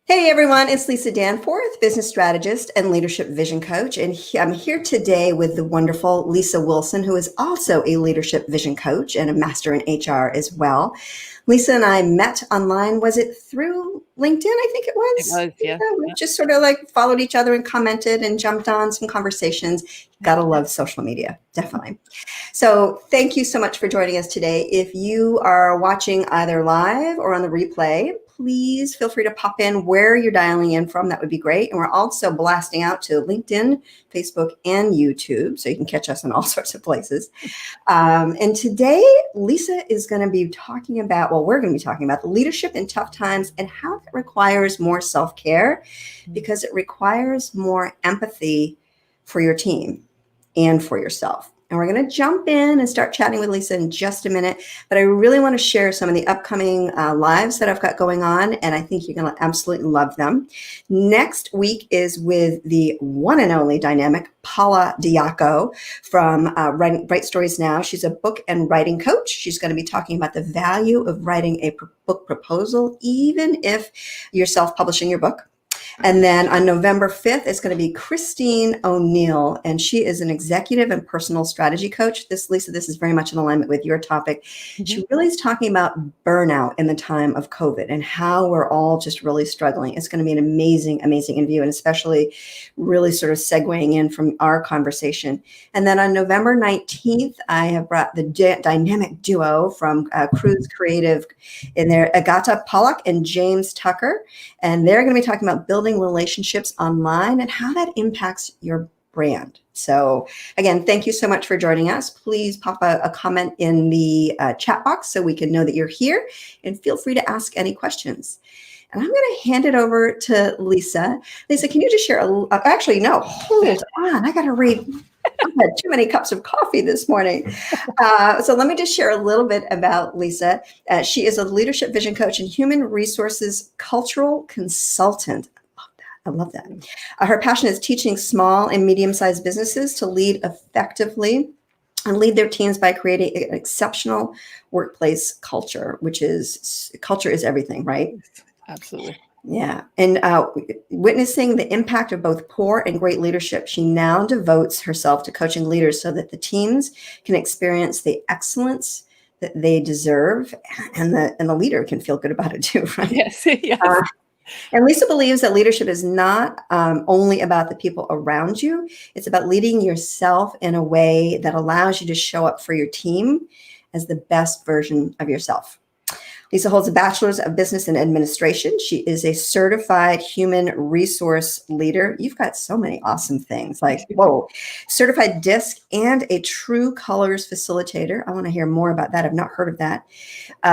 Hey everyone, it's Lisa Danforth, business strategist and leadership vision coach. And I'm here today with the wonderful Lisa Wilson, who is also a leadership vision coach and a master in HR as well. Lisa and I met online. Was it through LinkedIn? I think it was. It was, yes. Yeah, we just sort of like followed each other and commented and jumped on some conversations. Gotta love social media, definitely. So thank you so much for joining us today. If you are watching either live or on the replay, please feel free to pop in where you're dialing in from. That would be great. And we're also blasting out to LinkedIn, Facebook, and YouTube, so you can catch us in all sorts of places. And today, Lisa is going to be talking about, we're going to be talking about the leadership in tough times and how that requires more self-care, because it requires more empathy for your team and for yourself. And we're going to jump in and start chatting with Lisa in just a minute. But I really want to share some of the upcoming lives that I've got going on, and I think you're going to absolutely love them. Next week is with the one and only dynamic Paula Diaco from Write Stories Now. She's a book and writing coach. She's going to be talking about the value of writing a book proposal, even if you're self-publishing your book. And then on November 5th, it's going to be Christine O'Neill, and she is an executive and personal strategy coach. Lisa, this is very much in alignment with your topic. Mm-hmm. She really is talking about burnout in the time of COVID and how we're all just really struggling. It's going to be an amazing, amazing interview, and especially really sort of segueing in from our conversation. And then on November 19th, I have brought the dynamic duo from Cruise Creative in there, Agata Pollock and James Tucker, and they're going to be talking about building relationships online and how that impacts your brand. So again, thank you so much for joining us. Please pop a comment in the chat box so we can know that you're here, and feel free to ask any questions. And I'm going to hand it over to Lisa. Lisa, can you just share actually, no, hold on. I got to read. I've had too many cups of coffee this morning. So let me just share a little bit about Lisa. She is a leadership vision coach and human resources cultural consultant. I love that. Her passion is teaching small and medium-sized businesses to lead effectively and lead their teams by creating an exceptional workplace culture, culture is everything, right? Absolutely. Yeah. And witnessing the impact of both poor and great leadership, she now devotes herself to coaching leaders so that the teams can experience the excellence that they deserve, and the leader can feel good about it too, right? Yes. Yes. And Lisa believes that leadership is not only about the people around you. It's about leading yourself in a way that allows you to show up for your team as the best version of yourself. Lisa holds a bachelor's of business and administration. She is a certified human resource leader. You've got so many awesome things, like, certified DISC and a True Colors facilitator. I want to hear more about that. I've not heard of that.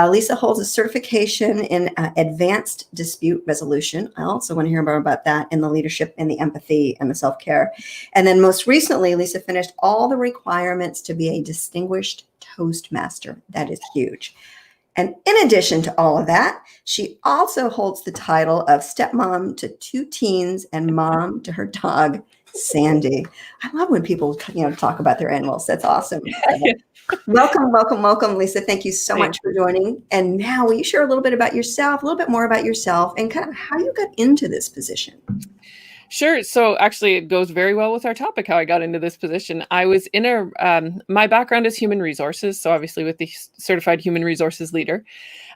Lisa holds a certification in advanced dispute resolution. I also want to hear more about that, in the leadership and the empathy and the self-care. And then most recently, Lisa finished all the requirements to be a distinguished Toastmaster. That is huge. And in addition to all of that, she also holds the title of stepmom to 2 teens and mom to her dog, Sandy. I love when people, talk about their animals. That's awesome. Welcome, Lisa. Thank you so much for joining. And now, will you share a little bit more about yourself, and kind of how you got into this position? Sure. So actually, it goes very well with our topic, how I got into this position. I was in my background is human resources. So obviously with the certified human resources leader,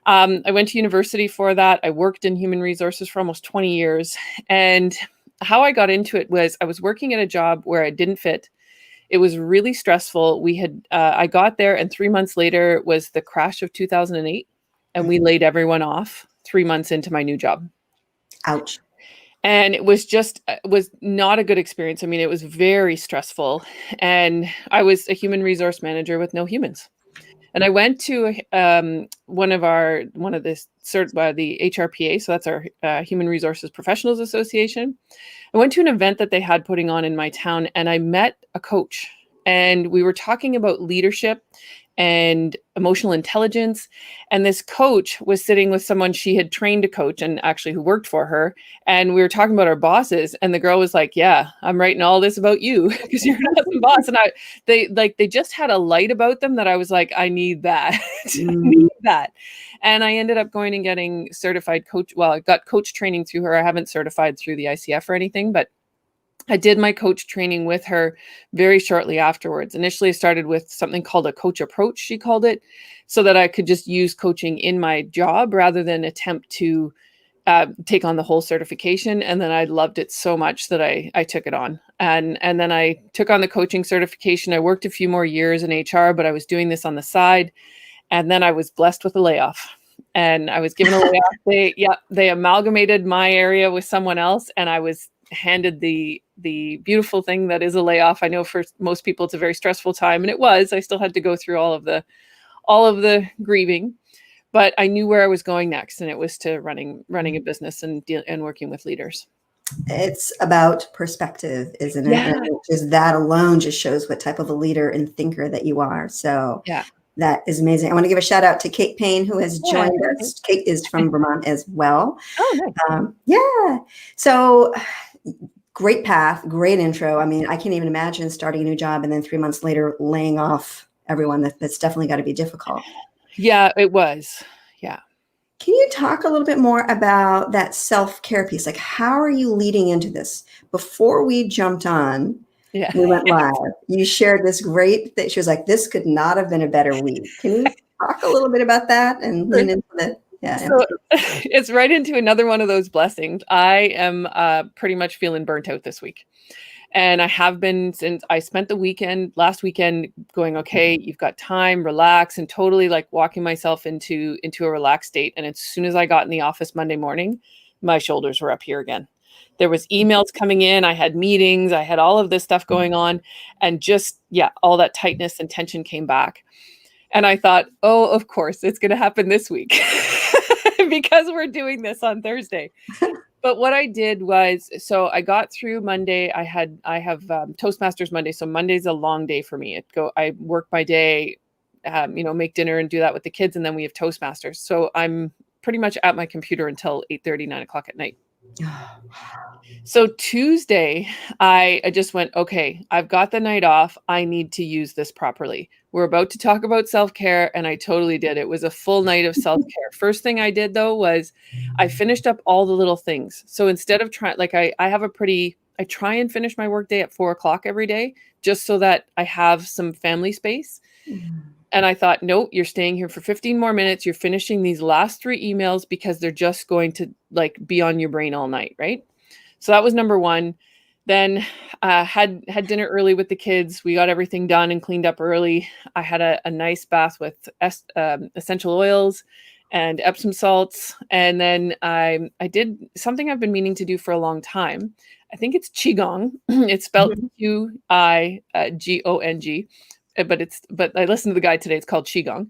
I went to university for that. I worked in human resources for almost 20 years. And how I got into it was I was working at a job where I didn't fit. It was really stressful. I got there, and 3 months later was the crash of 2008. And we laid everyone off 3 months into my new job. Ouch. And it was not a good experience. I mean, it was very stressful. And I was a human resource manager with no humans. And I went to the HRPA, so that's our Human Resources Professionals Association. I went to an event that they had putting on in my town, and I met a coach. And we were talking about leadership and emotional intelligence. And this coach was sitting with someone she had trained to coach and actually who worked for her. And we were talking about our bosses, and the girl was like, yeah, I'm writing all this about you because you're an awesome boss. And they just had a light about them that I was like, I need that. I need that. And I ended up going and getting certified coach. Well, I got coach training through her. I haven't certified through the ICF or anything, but I did my coach training with her very shortly afterwards. Initially, I started with something called a coach approach, she called it, so that I could just use coaching in my job rather than attempt to take on the whole certification. And then I loved it so much that I took it on. And then I took on the coaching certification. I worked a few more years in HR, but I was doing this on the side. And then I was blessed with a layoff. And I was given a layoff. They amalgamated my area with someone else, and I was handed the beautiful thing that is a layoff. I know for most people it's a very stressful time, and it was. I still had to go through all of the grieving, but I knew where I was going next, and it was to running a business and working with leaders. It's about perspective, isn't it? Yeah. And just that alone just shows what type of a leader and thinker that you are. So Yeah. that is amazing. I want to give a shout out to Kate Payne, who has joined us. Kate is from Vermont as well. Oh, nice. Yeah. So great path, great intro. I mean, I can't even imagine starting a new job and then 3 months later laying off everyone. That's definitely got to be difficult. Yeah, it was. Yeah. Can you talk a little bit more about that self-care piece? Like, how are you leading into this? Before we jumped on, Yeah. we went live, you shared this great thing. She was like, this could not have been a better week. Can you talk a little bit about that and lean into the, So it's right into another one of those blessings. I am pretty much feeling burnt out this week. And I have been since I spent the last weekend going, okay, you've got time, relax, and totally like walking myself into a relaxed state. And as soon as I got in the office Monday morning, my shoulders were up here again. There was emails coming in, I had meetings, I had all of this stuff going on, and just, all that tightness and tension came back. And I thought, oh, of course, it's going to happen this week because we're doing this on Thursday. But what I did was, so I got through Monday. I have Toastmasters Monday. So Monday's a long day for me. I work my day, make dinner and do that with the kids. And then we have Toastmasters. So I'm pretty much at my computer until 8:30, 9 o'clock at night. So Tuesday, I just went, okay, I've got the night off. I need to use this properly. We're about to talk about self-care, and I totally did. It was a full night of self-care. First thing I did, though, was I finished up all the little things. So instead of trying, like I try and finish my workday at 4 o'clock every day, just so that I have some family space. And I thought, no, you're staying here for 15 more minutes. You're finishing these last 3 emails because they're just going to like be on your brain all night, right? So that was number one. Then had dinner early with the kids. We got everything done and cleaned up early. I had a nice bath with essential oils and Epsom salts. And then I did something I've been meaning to do for a long time. I think it's Qigong. It's spelled Qigong. But I listened to the guide today. It's called Qigong.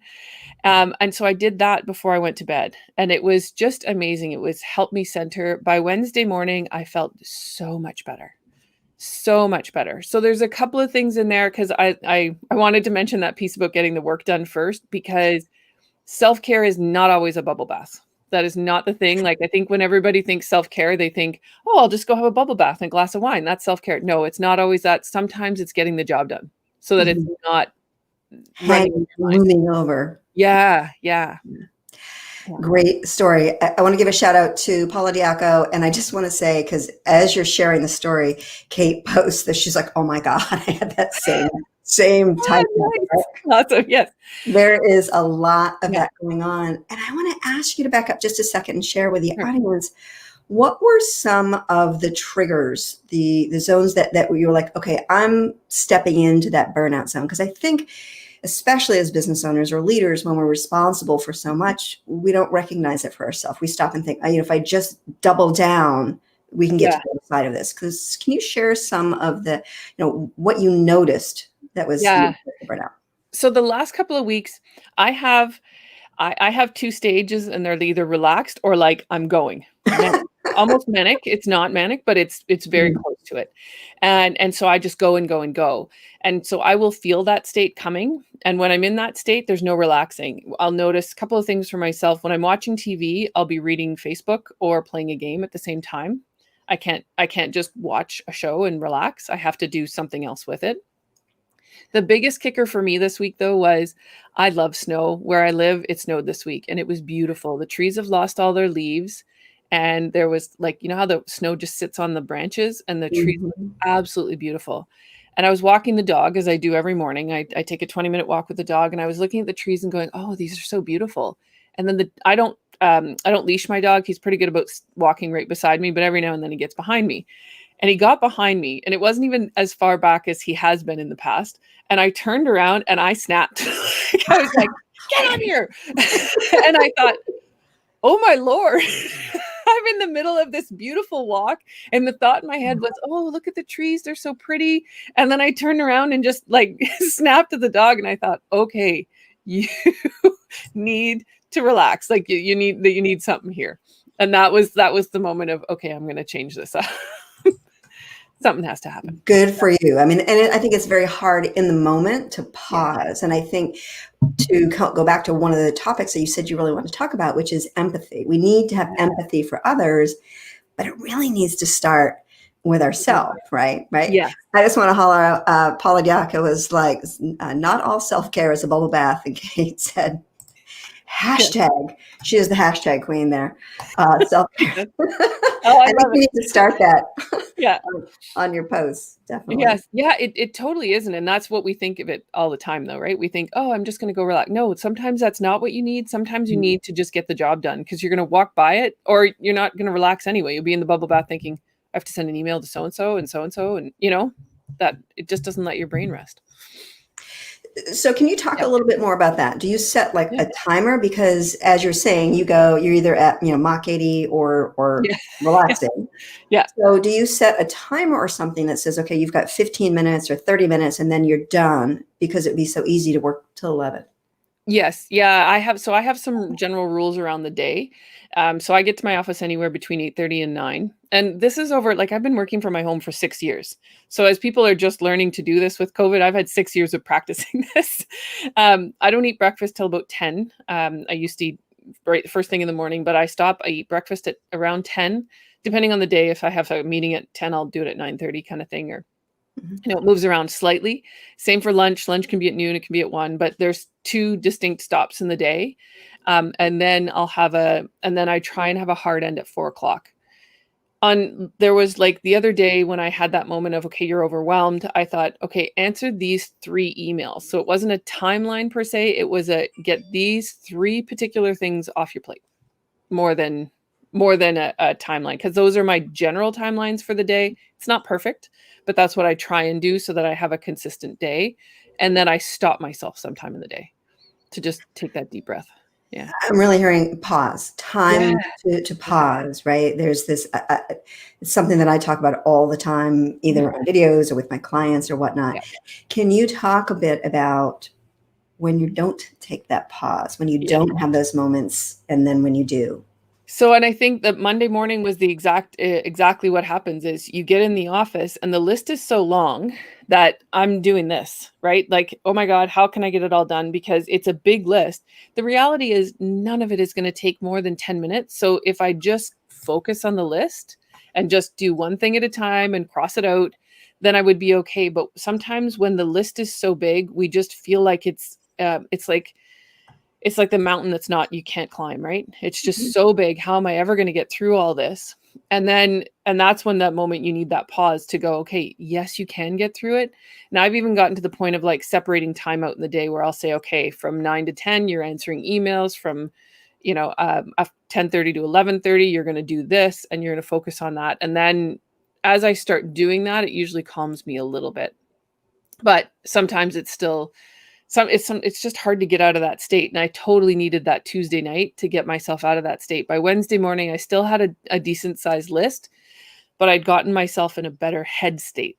And so I did that before I went to bed, and it was just amazing. It was helped me center. By Wednesday morning, I felt so much better. So much better. So there's a couple of things in there because I wanted to mention that piece about getting the work done first, because self-care is not always a bubble bath. That is not the thing. Like, I think when everybody thinks self-care, they think, oh, I'll just go have a bubble bath and a glass of wine. That's self-care. No, it's not always that. Sometimes it's getting the job done so that it's not moving over. Yeah. Great story. I want to give a shout out to Paula Diaco. And I just want to say, because as you're sharing the story, Kate posts that she's like, oh my God, I had that same type of. Awesome. Yes. There is a lot of that going on. And I want to ask you to back up just a second and share with the audience, what were some of the triggers, the zones that you were like, okay, I'm stepping into that burnout zone? Because I think, especially as business owners or leaders, when we're responsible for so much, we don't recognize it for ourselves. We stop and think, if I just double down, we can get to the other side of this. Because can you share some of the, what you noticed that was burnout? So the last couple of weeks, I have 2 stages, and they're either relaxed or like I'm going. almost manic. It's not manic, but it's very Mm. close to it. And so I just go and go and go. And so I will feel that state coming. And when I'm in that state, there's no relaxing. I'll notice a couple of things for myself. When I'm watching TV, I'll be reading Facebook or playing a game at the same time. I can't just watch a show and relax. I have to do something else with it. The biggest kicker for me this week, though, was I love snow. Where I live, it snowed this week and it was beautiful. The trees have lost all their leaves. And there was like, you know how the snow just sits on the branches and the trees look Mhm. absolutely beautiful. And I was walking the dog as I do every morning. I take a 20-minute walk with the dog and I was looking at the trees and going, oh, these are so beautiful. And then I don't leash my dog. He's pretty good about walking right beside me, but every now and then he gets behind me. And he got behind me, and it wasn't even as far back as he has been in the past. And I turned around and I snapped. I was like, get out here. And I thought, oh my Lord, I'm in the middle of this beautiful walk. And the thought in my head was, oh, look at the trees. They're so pretty. And then I turned around and just like snapped at the dog. And I thought, okay, you need to relax. Like you need something here. And that was the moment of, okay, I'm going to change this up. Something has to happen. Good for you. I mean, I think it's very hard in the moment to Yeah. pause. And I think to go back to one of the topics that you said you really want to talk about, which is empathy. We need to have empathy for others, but it really needs to start with ourselves, right? Right. Yeah. I just want to holler out, Paula Diaco was like, not all self-care is a bubble bath. And Kate said, hashtag, she is the hashtag queen there. Self-care. Oh, I I think love we it. need to start that Yeah. on your posts. Definitely. Yes. Yeah, it totally isn't. And that's what we think of it all the time though, right? We think, oh, I'm just going to go relax. No, sometimes that's not what you need. Sometimes you need to just get the job done because you're going to walk by it or you're not going to relax anyway. You'll be in the bubble bath thinking, I have to send an email to so and so and so and so. And, that it just doesn't let your brain rest. So can you talk a Yeah. little bit more about that? Do you set like Yeah. a timer? Because as you're saying, you're either at, Mach 80 or Yeah. relaxing. Yeah. So do you set a timer or something that says, okay, you've got 15 minutes or 30 minutes and then you're done because it'd be so easy to work till 11? Yes. Yeah, I have some general rules around the day. So I get to my office anywhere between 8:30 and 9. And this is over like I've been working from my home for 6 years. So as people are just learning to do this with COVID, I've had 6 years of practicing this. I don't eat breakfast till about 10. I used to eat right first thing in the morning, but I eat breakfast at around 10, depending on the day. If I have a meeting at 10, I'll do it at 9:30 kind of thing, or Mhm. it moves around slightly. Same for lunch. Lunch can be at noon, it can be at 1, but there's 2 distinct stops in the day. And then I try and have a hard end at 4 o'clock. There was like the other day when I had that moment of, okay, you're overwhelmed. I thought, okay, answer these 3 emails. So it wasn't a timeline per se. It was get these 3 particular things off your plate more than a timeline, because those are my general timelines for the day. It's not perfect, but that's what I try and do so that I have a consistent day. And then I stop myself sometime in the day to just take that deep breath. Yeah. I'm really hearing pause, Yeah. time to pause, right? There's this, it's something that I talk about all the time, Mhm. either on videos or with my clients or whatnot. Yeah. Can you talk a bit about when you don't take that pause, when you Yeah. don't have those moments, and then when you do? So, and I think that Monday morning was the exactly what happens is you get in the office and the list is so long that I'm doing this, right? Like, oh my God, how can I get it all done? Because it's a big list. The reality is none of it is going to take more than 10 minutes. So if I just focus on the list and just do one thing at a time and cross it out, then I would be okay. But sometimes when the list is so big, we just feel like it's like the mountain that's not you can't climb, right? It's just so big. How am I ever going to get through all this? And that's when that moment you need that pause to go, okay, yes, you can get through it. Now I've even gotten to the point of like separating time out in the day where I'll say, okay, from 9 to 10, you're answering emails. From 10:30 to 11:30, you're going to do this and you're going to focus on that. And then as I start doing that, it usually calms me a little bit. But sometimes it's just hard to get out of that state. And I totally needed that Tuesday night to get myself out of that state. By Wednesday morning, I still had a decent sized list, but I'd gotten myself in a better head state,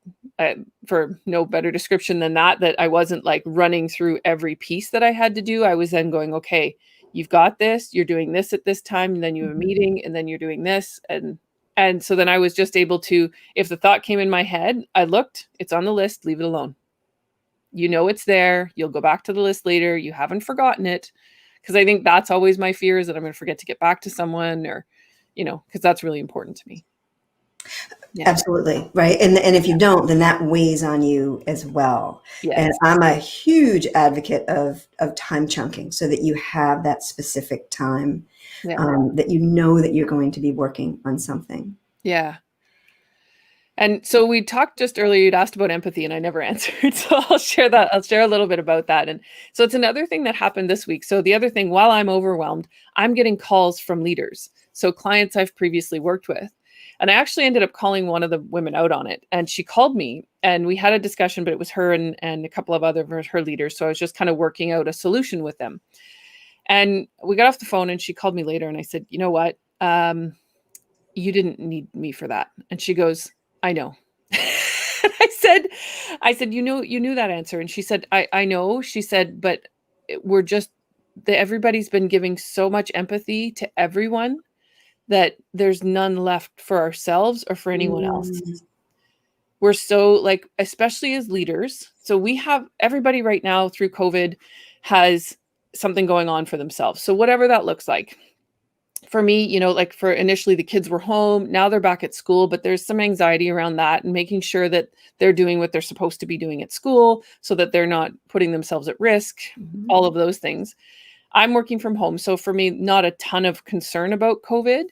for no better description than that I wasn't like running through every piece that I had to do. I was then going, okay, you've got this, you're doing this at this time, and then you have a meeting, and then you're doing this. And And so then I was just able to, if the thought came in my head, I looked, it's on the list, leave it alone. You know it's there. You'll go back to the list later. You haven't forgotten it. Because I think that's always my fear, is that I'm going to forget to get back to someone, or, because that's really important to me. Yeah. Absolutely. Right. And if you don't, then that weighs on you as well. And Yes. I'm a huge advocate of time chunking so that you have that specific time, Yeah. that you know that you're going to be working on something. Yeah. And so we talked just earlier, you'd asked about empathy and I never answered. So I'll share that. I'll share a little bit about that. And so it's another thing that happened this week. So the other thing, while I'm overwhelmed, I'm getting calls from leaders. So clients I've previously worked with. And I actually ended up calling one of the women out on it. And she called me and we had a discussion, but it was her and a couple of other of her leaders. So I was just kind of working out a solution with them. And we got off the phone and she called me later and I said, you know what? You didn't need me for that. And she goes, I know. I said, you knew that answer. And she said, I know. She said, but we're just, everybody's been giving so much empathy to everyone that there's none left for ourselves or for anyone else. We're so, like, especially as leaders. So we have everybody right now through COVID has something going on for themselves. So whatever that looks like. For me, like for initially the kids were home, now they're back at school, but there's some anxiety around that and making sure that they're doing what they're supposed to be doing at school so that they're not putting themselves at risk, all of those things. I'm working from home. So for me, not a ton of concern about COVID.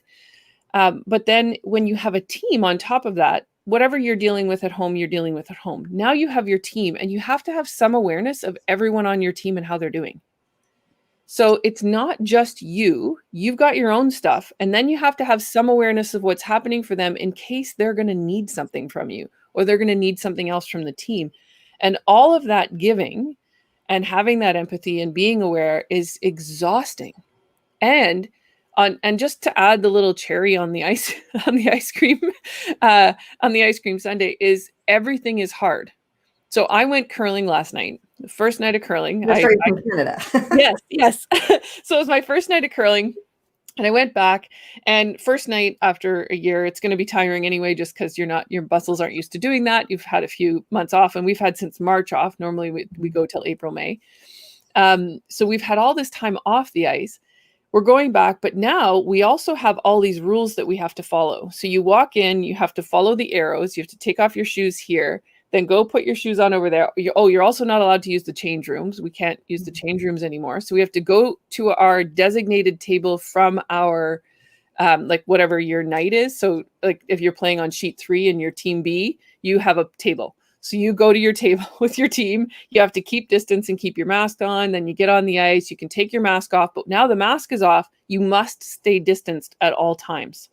But then when you have a team on top of that, whatever you're dealing with at home, you're dealing with at home. Now you have your team and you have to have some awareness of everyone on your team and how they're doing. So it's not just you've got your own stuff, and then you have to have some awareness of what's happening for them in case they're going to need something from you or they're going to need something else from the team. And all of that giving and having that empathy and being aware is exhausting. And just to add the little cherry on the ice on the ice cream sundae is everything is hard. So I went curling last night, the first night of curling. That's right, from Canada. Yes. So it was my first night of curling and I went back, and first night after a year, it's going to be tiring anyway, just because your muscles aren't used to doing that. You've had a few months off, and we've had since March off. Normally we go till April, May. So we've had all this time off the ice. We're going back, but now we also have all these rules that we have to follow. So you walk in, you have to follow the arrows. You have to take off your shoes here. Then go put your shoes on over there. You're also not allowed to use the change rooms. We can't use the change rooms anymore. So we have to go to our designated table from our, like whatever your night is. So like if you're playing on sheet 3 and your team B, you have a table. So you go to your table with your team. You have to keep distance and keep your mask on. Then you get on the ice. You can take your mask off. But now the mask is off. You must stay distanced at all times.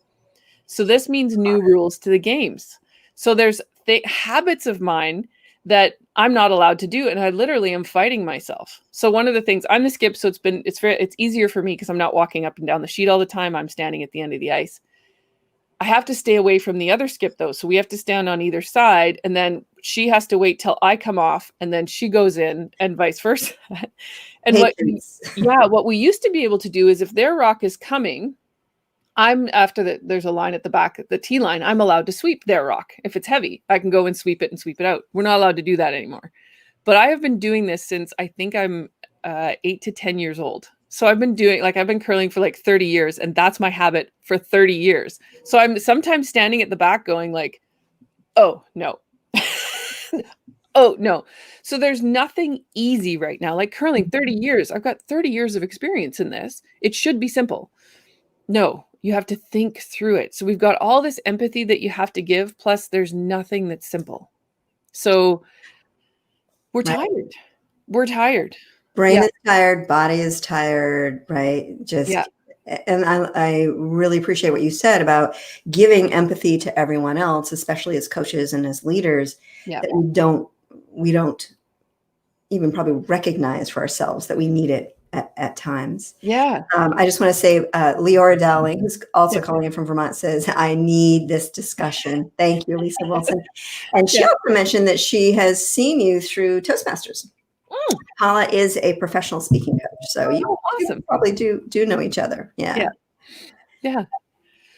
So this means new rules to the games. So there's habits of mine that I'm not allowed to do, and I literally am fighting myself. So one of the things, I'm the skip, so it's easier for me because I'm not walking up and down the sheet all the time. I'm standing at the end of the ice. I have to stay away from the other skip though, so we have to stand on either side, and then she has to wait till I come off, and then she goes in, and vice versa. And what we used to be able to do is if their rock is coming, there's a line at the back, the T line, I'm allowed to sweep their rock. If it's heavy, I can go and sweep it out. We're not allowed to do that anymore. But I have been doing this since I think I'm 8 to 10 years old. So I've been curling for like 30 years, and that's my habit for 30 years. So I'm sometimes standing at the back going like, oh no. Oh no. So there's nothing easy right now. Like curling, 30 years. I've got 30 years of experience in this. It should be simple. No, you have to think through it. So we've got all this empathy that you have to give, plus there's nothing that's simple. So we're tired. We're tired. Brain is tired, body is tired, right? And I really appreciate what you said about giving empathy to everyone else, especially as coaches and as leaders, that we don't even probably recognize for ourselves that we need it at times. Yeah. I just want to say, Leora Dowling, who's also calling in from Vermont, says, I need this discussion. Thank you, Lisa Wilson. And she also mentioned that she has seen you through Toastmasters. Paula is a professional speaking coach. So you probably do know each other. Yeah.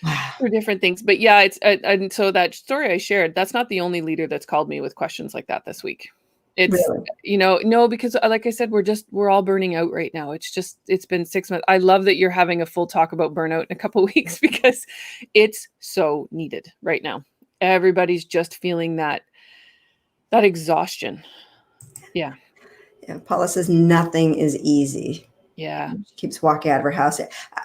Wow. for different things. But yeah, it's and so that story I shared, that's not the only leader that's called me with questions like that this week. It's, Really? no, because like I said, we're all burning out right now. It's been 6 months. I love that you're having a full talk about burnout in a couple of weeks because it's so needed right now. Everybody's just feeling that exhaustion. Yeah. Yeah, Paula says nothing is easy. Yeah. She keeps walking out of her house.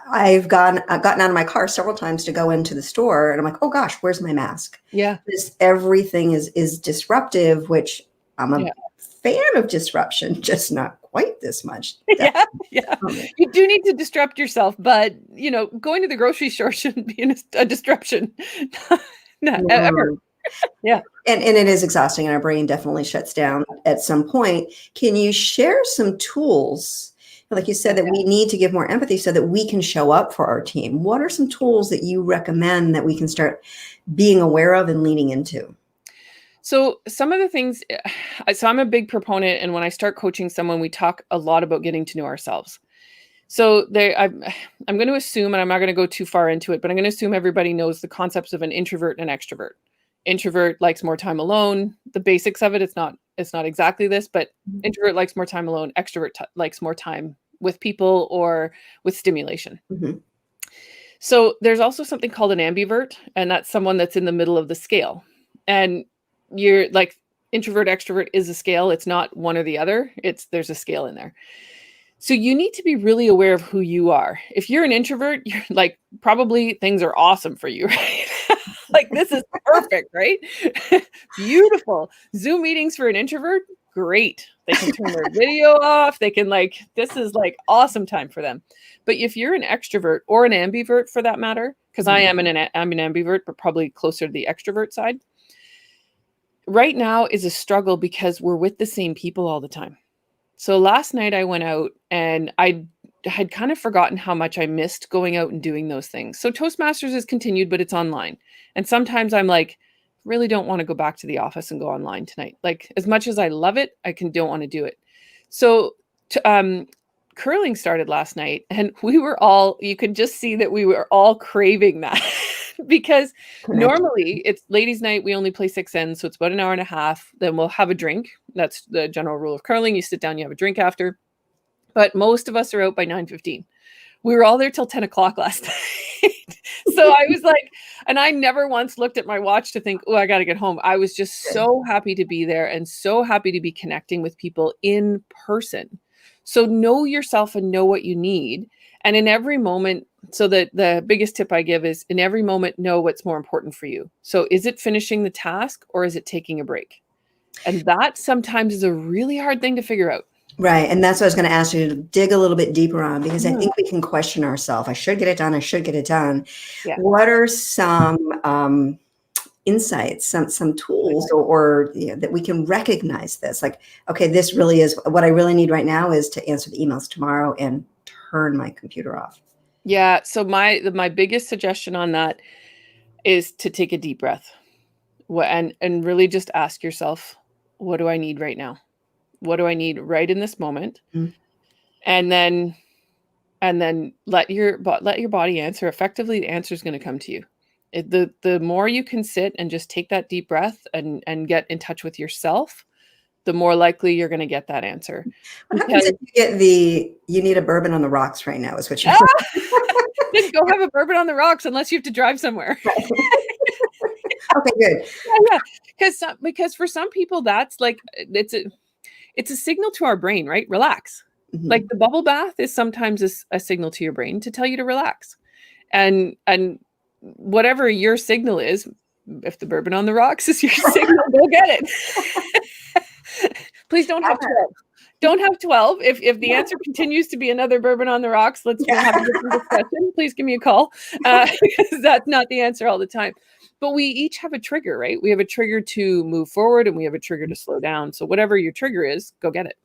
I've gotten out of my car several times to go into the store, and I'm like, oh gosh, where's my mask? Yeah. Because everything is disruptive, which I'm a Yeah. fan of disruption, just not quite this much. Yeah. Yeah. Definitely. You do need to disrupt yourself, but going to the grocery store shouldn't be a disruption. No, ever. No. Yeah. And it is exhausting, and our brain definitely shuts down at some point. Can you share some tools? Like you said, that we need to give more empathy so that we can show up for our team. What are some tools that you recommend that we can start being aware of and leaning into? So some of the things, so I'm a big proponent, and when I start coaching someone, we talk a lot about getting to know ourselves. So I'm going to assume, and I'm not going to go too far into it, but I'm going to assume everybody knows the concepts of an introvert and an extrovert. Introvert likes more time alone. The basics of it, it's not exactly this, but introvert likes more time alone. Extrovert likes more time with people or with stimulation. Mm-hmm. So there's also something called an ambivert, and that's someone that's in the middle of the scale. And you're like, introvert, extrovert is a scale. It's not one or the other. There's a scale in there. So you need to be really aware of who you are. If you're an introvert, you're like, probably things are awesome for you, right? Like, this is perfect, right? Beautiful. Zoom meetings for an introvert, great. They can turn their video off. They can this is like awesome time for them. But if you're an extrovert or an ambivert for that matter, because I'm an ambivert, but probably closer to the extrovert side, right now is a struggle because we're with the same people all the time. So last night I went out, and I had kind of forgotten how much I missed going out and doing those things. So Toastmasters is continued, but it's online. And sometimes I'm like, really don't want to go back to the office and go online tonight. Like, as much as I love it, don't want to do it. So curling started last night, and you could just see that we were all craving that. Because normally it's ladies' night. We only play 6 ends, so it's about an hour and a half. Then we'll have a drink. That's the general rule of curling. You sit down, you have a drink after. But most of us are out by 9:15. We were all there till 10 o'clock last night. So I was like, and I never once looked at my watch to think, oh, I got to get home. I was just so happy to be there and so happy to be connecting with people in person. So know yourself and know what you need. And in every moment, so the biggest tip I give is, in every moment, know what's more important for you. So is it finishing the task, or is it taking a break? And that sometimes is a really hard thing to figure out. Right. And that's what I was going to ask you to dig a little bit deeper on, because I think we can question ourselves. I should get it done. I should get it done. Yeah. What are some insights, some tools or that we can recognize this? Like, okay, this really is what I really need right now, is to answer the emails tomorrow and turn my computer off. Yeah. So my biggest suggestion on that is to take a deep breath, and really just ask yourself, what do I need right now? What do I need right in this moment? Mm-hmm. And then let your body answer. Effectively, the answer is going to come to you. The more you can sit and just take that deep breath and get in touch with yourself, the more likely you're going to get that answer. What happens if you get you need a bourbon on the rocks right now, is what you're Then go have a bourbon on the rocks, unless you have to drive somewhere. Right. Okay, good. Yeah. Because for some people, that's like, it's a signal to our brain, right? Relax. Mm-hmm. Like, the bubble bath is sometimes a signal to your brain to tell you to relax. And whatever your signal is, if the bourbon on the rocks is your signal, go get it. Please don't have 12. Don't have 12. If the answer continues to be another bourbon on the rocks, let's have a different discussion. Please give me a call, because that's not the answer all the time. But we each have a trigger, right? We have a trigger to move forward, and we have a trigger to slow down. So whatever your trigger is, go get it.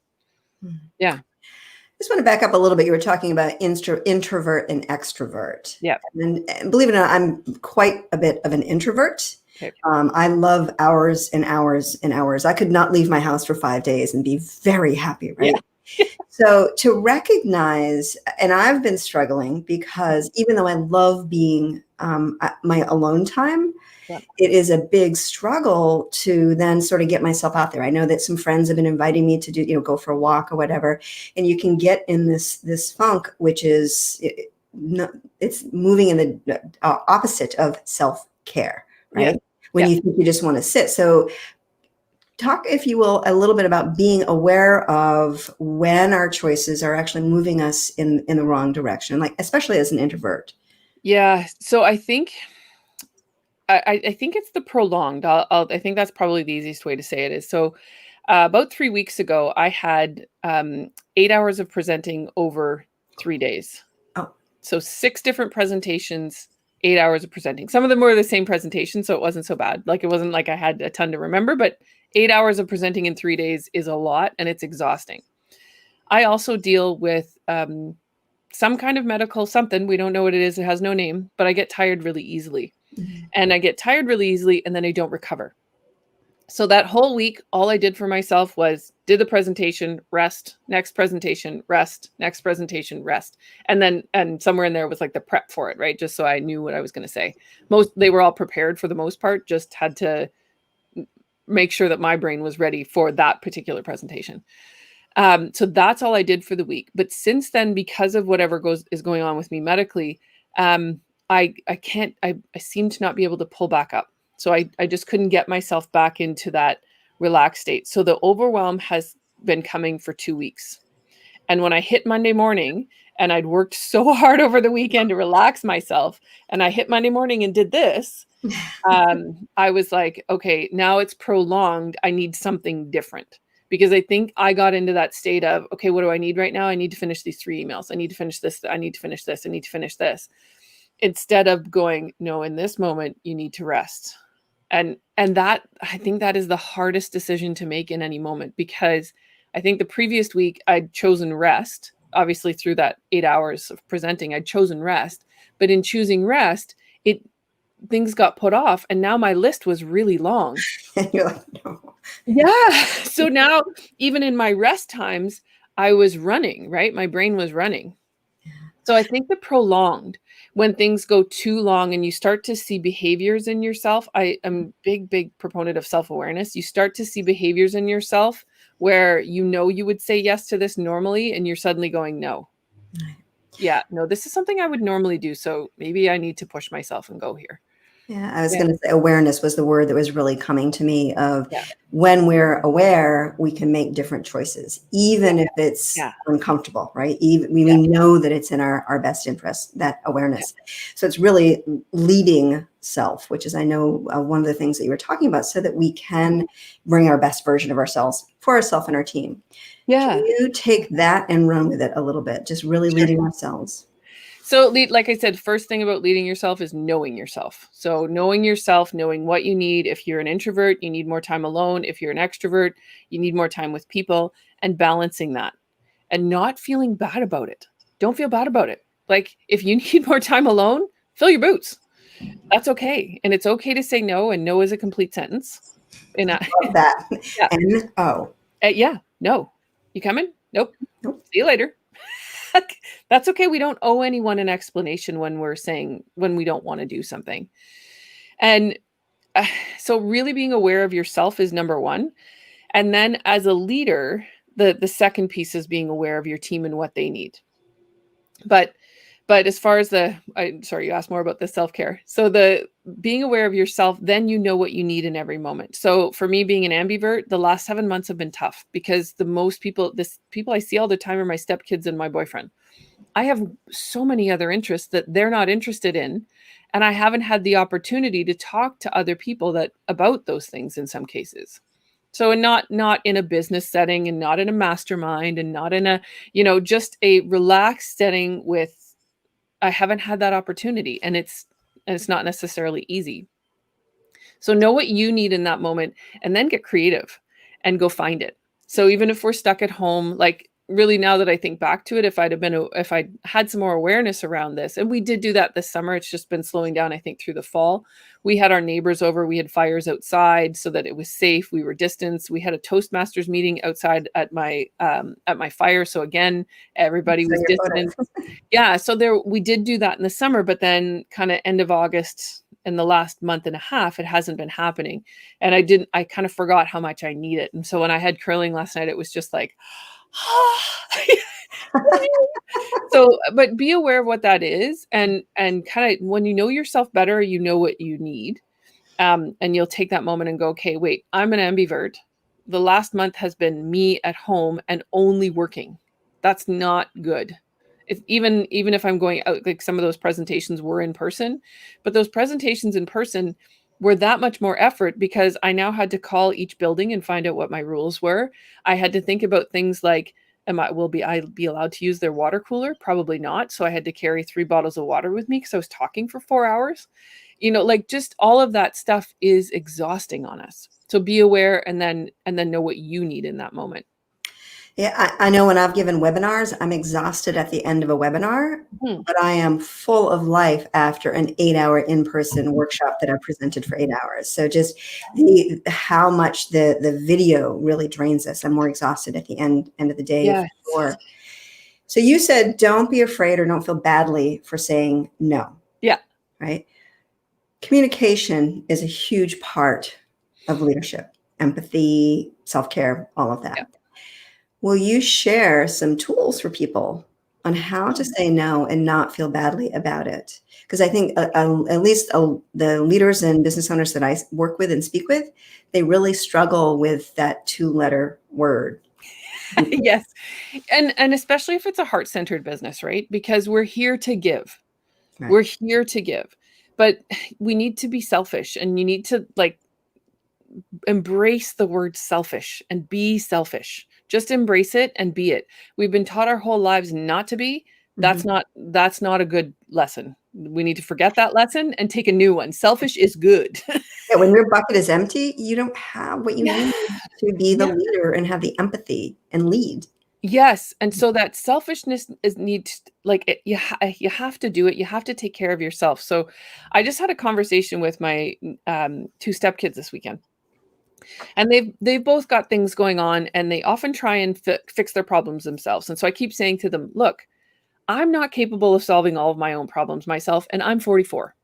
Yeah. I just want to back up a little bit. You were talking about introvert and extrovert. Yeah. And believe it or not, I'm quite a bit of an introvert. Okay. I love hours and hours and hours. I could not leave my house for 5 days and be very happy, right? So to recognize, and I've been struggling because even though I love being my alone time, Yeah. it is a big struggle to then sort of get myself out there. I know that some friends have been inviting me to do, go for a walk or whatever, and you can get in this funk, which is it's moving in the opposite of self-care, Yeah. right? When Yeah. you think you just want to sit. So talk, if you will, a little bit about being aware of when our choices are actually moving us in the wrong direction, like especially as an introvert. Yeah. So I think I think it's the prolonged. I think that's probably the easiest way to say it is. So about 3 weeks ago, I had 8 hours of presenting over 3 days. Oh, So 6 different presentations, 8 hours of presenting. Some of them were the same presentation, so it wasn't so bad. Like, it wasn't like I had a ton to remember, but 8 hours of presenting in 3 days is a lot and it's exhausting. I also deal with some kind of medical something. We don't know what it is. It has no name, but I get tired really easily. mhm. And I get tired really easily and then I don't recover. So that whole week, all I did for myself was did the presentation, rest, next presentation, rest, next presentation, rest. And somewhere in there was like the prep for it, right? Just so I knew what I was going to say. They were all prepared for the most part, just had to make sure that my brain was ready for that particular presentation. So that's all I did for the week. But since then, because of whatever is going on with me medically, um, I seem to not be able to pull back up. So I just couldn't get myself back into that relaxed state. So the overwhelm has been coming for 2 weeks. And when I hit Monday morning and I'd worked so hard over the weekend to relax myself, and I hit Monday morning and did this, I was like, okay, now it's prolonged. I need something different because I think I got into that state of, okay, what do I need right now? I need to finish these 3 emails. I need to finish this. I need to finish this. I need to finish this. Instead of going, no, in this moment, you need to rest. And that, I think that is the hardest decision to make in any moment, because I think the previous week I'd chosen rest, obviously through that 8 hours of presenting, I'd chosen rest, but in choosing rest, it things got put off and now my list was really long. And you're like, no. Yeah. So now even in my rest times, I was running, right? My brain was running. So I think the prolonged, when things go too long and you start to see behaviors in yourself, I am big proponent of self-awareness. You start to see behaviors in yourself where you would say yes to this normally and you're suddenly going, no. Yeah, no, this is something I would normally do. So maybe I need to push myself and go here. Yeah, I was Yeah. going to say awareness was the word that was really coming to me of Yeah. when we're aware, we can make different choices, even if it's Yeah. uncomfortable, right? Even we Yeah. know that it's in our best interest, that Yeah. awareness. So it's really leading self, which is, I know, one of the things that you were talking about, so that we can bring our best version of ourselves for ourselves and our team. Can Yeah. you take that and run with it a little bit? Just really Sure. leading ourselves. So, like I said, first thing about leading yourself is knowing yourself. So, knowing yourself, knowing what you need. If you're an introvert, you need more time alone. If you're an extrovert, you need more time with people, and balancing that and not feeling bad about it. Don't feel bad about it. Like, if you need more time alone, fill your boots. That's okay. And it's okay to say no, and no is a complete sentence. And Love that. yeah, N-O. yeah, no. You coming? Nope. Nope. See you later. That's okay. We don't owe anyone an explanation when we don't want to do something. And uh, so really being aware of yourself is number one. And then as a leader, the second piece is being aware of your team and what they need. But as far as sorry, you asked more about the self-care. So the being aware of yourself, then you know what you need in every moment. So for me being an ambivert, the last 7 months have been tough because the most people I see all the time are my stepkids and my boyfriend. I have so many other interests that they're not interested in, and I haven't had the opportunity to talk to other people about those things in some cases. So, and not in a business setting, and not in a mastermind, and not in a, just a relaxed setting with, I haven't had that opportunity, and it's not necessarily easy. So know what you need in that moment and then get creative and go find it. So even if we're stuck at home, like really, now that I think back to it, if I had some more awareness around this, and we did do that this summer, it's just been slowing down, I think, through the fall. We had our neighbors over, we had fires outside so that it was safe. We were distanced. We had a Toastmasters meeting outside at my fire. So again, everybody So was your distant. photos. Yeah, so we did do that in the summer, but then kind of end of August in the last month and a half, it hasn't been happening. And I kind of forgot how much I need it. And so when I had curling last night, it was just like, so, but be aware of what that is, and kind of, when you know yourself better, you know what you need. And you'll take that moment and go, okay, wait, I'm an ambivert. The last month has been me at home and only working. That's not good. Even if I'm going out, like some of those presentations were in person, but those presentations in person were that much more effort because I now had to call each building and find out what my rules were. I had to think about things like, will I be allowed to use their water cooler? Probably not. So I had to carry 3 bottles of water with me because I was talking for 4 hours. Like, just all of that stuff is exhausting on us. So be aware, and then know what you need in that moment. Yeah, I know when I've given webinars, I'm exhausted at the end of a webinar, Hmm. but I am full of life after an 8-hour in-person workshop that I presented for 8 hours. So just how much the video really drains us. I'm more exhausted at the end of the day, for Yes. sure. So you said, don't be afraid or don't feel badly for saying no. Yeah. Right? Communication is a huge part of leadership, empathy, self-care, all of Yeah. that. Will you share some tools for people on how to say no and not feel badly about it? Because I think at least the leaders and business owners that I work with and speak with, they really struggle with that 2-letter word. Yes. And especially if it's a heart-centered business, right? Because we're here to give. Right. We're here to give. But we need to be selfish, and you need to, like, embrace the word selfish and be selfish. Just embrace it and be it. We've been taught our whole lives not to be. Mhm. That's not a good lesson. We need to forget that lesson and take a new one. Selfish is good. Yeah, when your bucket is empty, you don't have what you Yeah. need to be the Yeah. leader and have the empathy and lead. Yes, and so that selfishness is needs, like, you have to do it. You have to take care of yourself. So I just had a conversation with my 2 stepkids this weekend. And they've both got things going on, and they often try and fix their problems themselves. And so I keep saying to them, "Look, I'm not capable of solving all of my own problems myself, and I'm 44.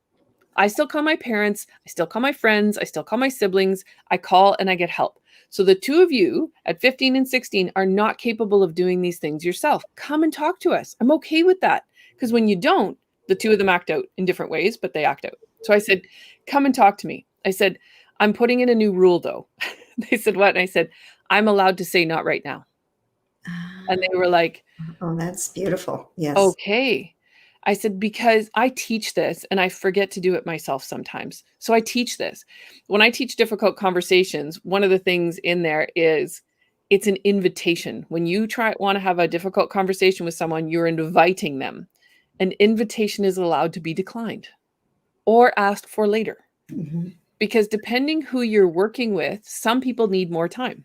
I still call my parents, I still call my friends, I still call my siblings, I call and I get help. So the 2 of you at 15 and 16 are not capable of doing these things yourself. Come and talk to us. I'm okay with that. Because when you don't, the 2 of them act out in different ways, but they act out. So I said, come and talk to me. I said, I'm putting in a new rule though. They said, what? And I said, I'm allowed to say not right now. And they were like, Oh, that's beautiful. Yes. okay. I said, because I teach this and I forget to do it myself sometimes. So I teach this. When I teach difficult conversations, one of the things in there is it's an invitation. When you want to have a difficult conversation with someone, you're inviting them. An invitation is allowed to be declined or asked for later. Mhm. Because depending who you're working with, some people need more time.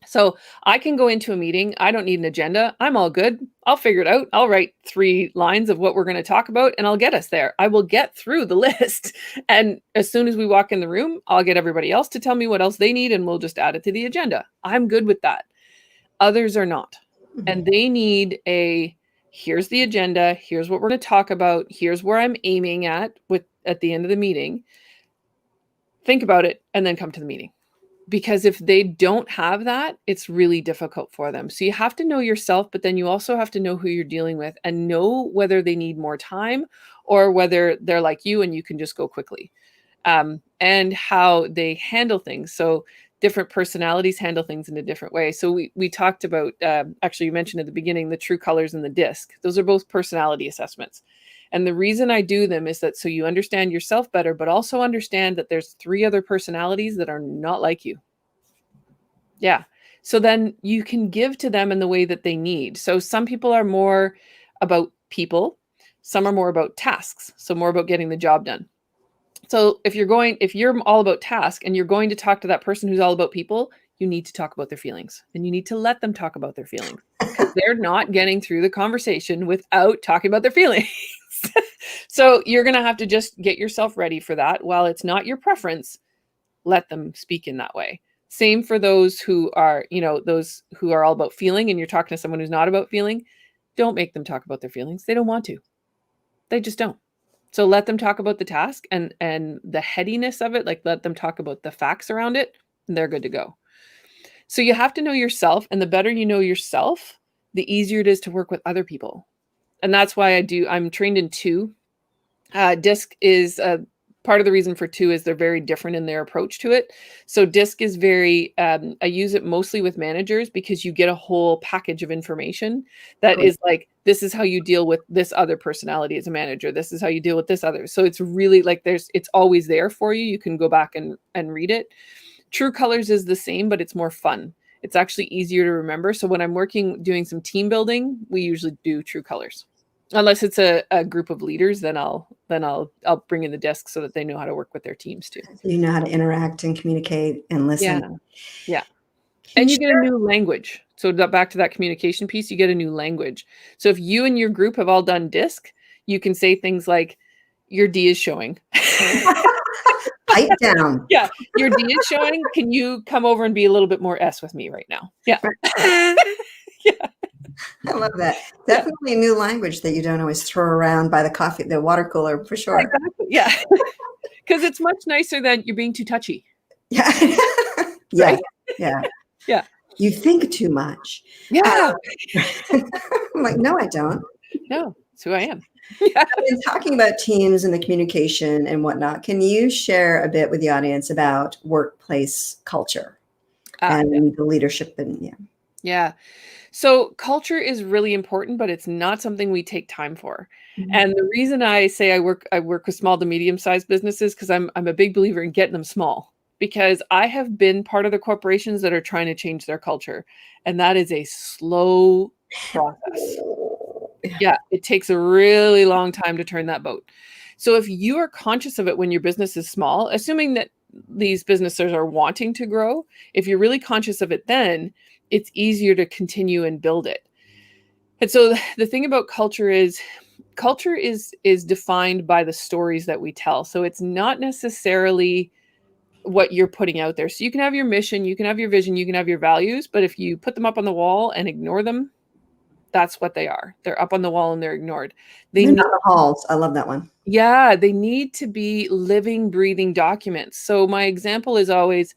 So I can go into a meeting. I don't need an agenda. I'm all good. I'll figure it out. I'll write 3 lines of what we're going to talk about and I'll get us there. I will get through the list. And as soon as we walk in the room, I'll get everybody else to tell me what else they need and we'll just add it to the agenda. I'm good with that. Others are not. Mhm. And they need here's the agenda. Here's what we're going to talk about. Here's where I'm aiming at the end of the meeting. Think about it and then come to the meeting. Because if they don't have that, it's really difficult for them. So you have to know yourself, but then you also have to know who you're dealing with and know whether they need more time or whether they're like you and you can just go quickly, and how they handle things. So different personalities handle things in a different way. So we talked about, actually, you mentioned at the beginning, the true colors and the disc. Those are both personality assessments. And the reason I do them is that so you understand yourself better, but also understand that there's 3 other personalities that are not like you. Yeah. So then you can give to them in the way that they need. So some people are more about people, some are more about tasks, so more about getting the job done. So if you're all about task and you're going to talk to that person who's all about people, you need to talk about their feelings and you need to let them talk about their feelings. they're not getting through the conversation without talking about their feelings. So you're going to have to just get yourself ready for that. While it's not your preference, let them speak in that way. Same for those who are, those who are all about feeling, and you're talking to someone who's not about feeling. Don't make them talk about their feelings. They don't want to. They just don't. So let them talk about the task and the headiness of it. Like, let them talk about the facts around it, and they're good to go. So you have to know yourself, and the better you know yourself, the easier it is to work with other people. And that's why I'm trained in two. DISC is part of the reason for two is they're very different in their approach to it. So DISC is very, I use it mostly with managers because you get a whole package of information that is like, this is how you deal with this other personality as a manager. This is how you deal with this other. So it's really like it's always there for you. You can go back and read it. True Colors is the same, but it's more fun. It's actually easier to remember. So when I'm doing some team building, we usually do True Colors. Unless it's a group of leaders, then I'll bring in the DISC so that they know how to work with their teams too. You know how to interact and communicate and listen. Yeah. And you get a new language. So back to that communication piece, you get a new language. So if you and your group have all done DISC, you can say things like, your D is showing. Pipe down. Yeah, your D is showing. Can you come over and be a little bit more S with me right now? Yeah. Yeah. I love that. Definitely a new language that you don't always throw around by the water cooler, for sure. Exactly. Yeah. Because it's much nicer than you're being too touchy. Yeah. Yeah. Right? Yeah. Yeah. You think too much. Yeah. I'm like, no, I don't. No, that's who I am. Yeah. In talking about teams and the communication and whatnot, can you share a bit with the audience about workplace culture and the leadership and Yeah. So culture is really important, but it's not something we take time for. Mm-hmm. And the reason I say I work with small to medium-sized businesses, because I'm a big believer in getting them small, because I have been part of the corporations that are trying to change their culture. And that is a slow process. Yeah, it takes a really long time to turn that boat. So if you are conscious of it when your business is small, assuming that these businesses are wanting to grow, if you're really conscious of it, then it's easier to continue and build it. And so the thing about culture is defined by the stories that we tell. So it's not necessarily what you're putting out there. So you can have your mission, you can have your vision, you can have your values, but if you put them up on the wall and ignore them, that's what they are. They're up on the wall and they're ignored. They need the halls. I love that one. Yeah, they need to be living, breathing documents. So my example is always,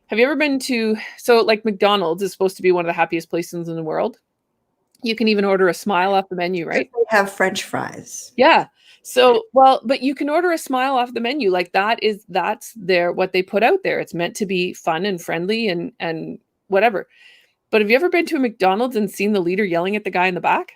have you ever been so like McDonald's is supposed to be one of the happiest places in the world. You can even order a smile off the menu, right? They have French fries. Yeah. So, but you can order a smile off the menu. Like that's what they put out there. It's meant to be fun and friendly and whatever. But have you ever been to a McDonald's and seen the leader yelling at the guy in the back?